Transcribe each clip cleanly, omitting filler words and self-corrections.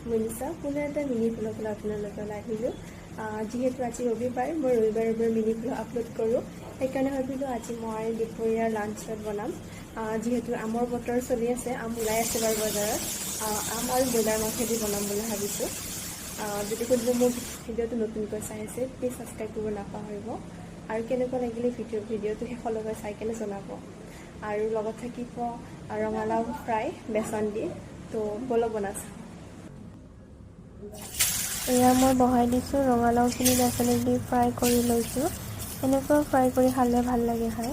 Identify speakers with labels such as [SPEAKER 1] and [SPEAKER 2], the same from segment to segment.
[SPEAKER 1] মনীষা পুনৰ এটা মিনি ব্লগলৈ আপোনালোকলৈ আহিলোঁ। যিহেতু আজি ৰবিবাৰ, মই ৰবিবাৰ মিনি ব্লগ আপলোড কৰোঁ। সেইকাৰণে ভাবিলোঁ আজি মই দুপৰীয়াৰ লাঞ্চত বনাম। যিহেতু আমৰ বতৰ চলি আছে, আম ওলাই আছে বাৰু বজাৰত। আম আৰু ব্ৰইলাৰ মাংসেদি বনাম বুলি ভাবিছোঁ। যদি কোনোবা মোৰ ভিডিঅ'টো নতুনকৈ চাই আছে, প্লিজ ছাবস্ক্ৰাইব কৰিব নাপাহৰিব। আৰু কেনেকুৱা লাগিলে ভিডিঅ'টো শেষলৈকে চাই কেনে জনাব। আৰু লগত থাকিব ৰঙালাও ফ্ৰাই বেচন দি। তো বলক বনাইছোঁ।
[SPEAKER 2] এয়া মই বহাই দিছোঁ, ৰঙালাওখিনি বেচনেদি দি ফ্ৰাই কৰি লৈছোঁ। এনেকুৱা ফ্ৰাই কৰি খালে ভাল লাগে খাই,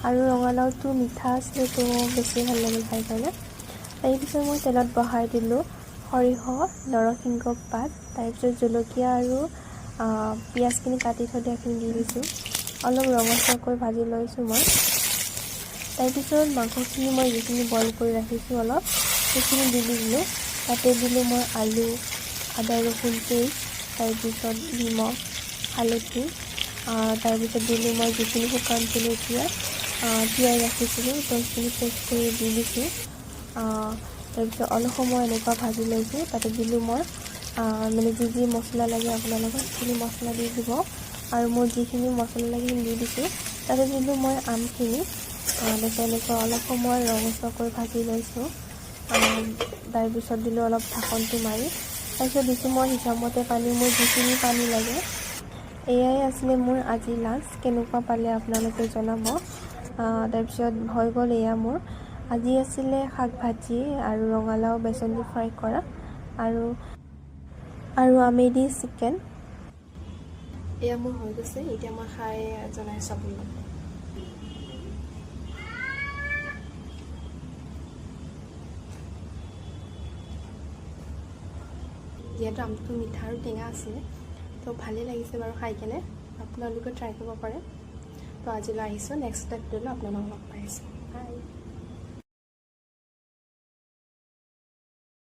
[SPEAKER 2] আৰু ৰঙালাওটো মিঠা আছে, তো বেছি ভাল লাগে খাই কাৰণে। তাৰপিছত মই তেলত বহাই দিলোঁ সৰিয়হ, নৰসিংহ পাত, তাৰপিছত জলকীয়া আৰু পিঁয়াজখিনি কাটি থৈ দিয়াখিনি দি দিছোঁ। অলপ ৰঙচুৱাকৈ ভাজি লৈছোঁ মই। তাৰপিছত মাংসখিনি মই যিখিনি বইল কৰি ৰাখিছোঁ অলপ, সেইখিনি দি দিলোঁ। তাতে দিলোঁ মই আলু, আদা ৰচুন পেষ্ট, তাৰপিছত নিমখ, হালধি, তাৰপিছত দিলোঁ মই যিখিনি শুকান জলকীয়া তিয়াই ৰাখিছিলোঁ, তো সেইখিনি পেষ্ট কৰি দি দিছোঁ। তাৰপিছত অলপ সময় এনেকুৱা ভাজি লৈছোঁ। তাতে দিলোঁ মই মানে যি মছলা লাগে আপোনালোকক সেইখিনি মছলা দি দিব। আৰু মোৰ যিখিনি মছলা লাগে সেইখিনি দি দিছোঁ। তাতে দিলোঁ মই আমখিনি। তাৰপিছত এনেকুৱা অলপ সময় ৰঙচুৱাকৈ ভাজি লৈছোঁ। তাৰপিছত দিলোঁ অলপ ঢাকনটো মাৰি। তাৰপিছত দিছোঁ মই হিচাপমতে পানী, মোৰ যিখিনি পানী লাগে। এয়াই আছিলে মোৰ আজি লাঞ্চ। কেনেকুৱা পালে আপোনালোকে জনাব। তাৰপিছত হৈ গ'ল এয়া মোৰ আজি আছিলে শাক ভাজি আৰু ৰঙালাও বেচন দি ফ্ৰাই কৰা, আৰু আমেদি চিকেন।
[SPEAKER 1] এয়া মোৰ হৈ গৈছে। এতিয়া মই খাই জনাইছোঁ আপোনালোকক। যিহেতু আমটো মিঠা আৰু টেঙা আছিলে, তো ভালেই লাগিছে বাৰু খাই কেনে। আপোনালোকে ট্ৰাই কৰিব পাৰে। তো আজিলৈ আহিছোঁ, নেক্সট ভিডিঅ'লৈ আপোনালোকক লগ পাই আছোঁ।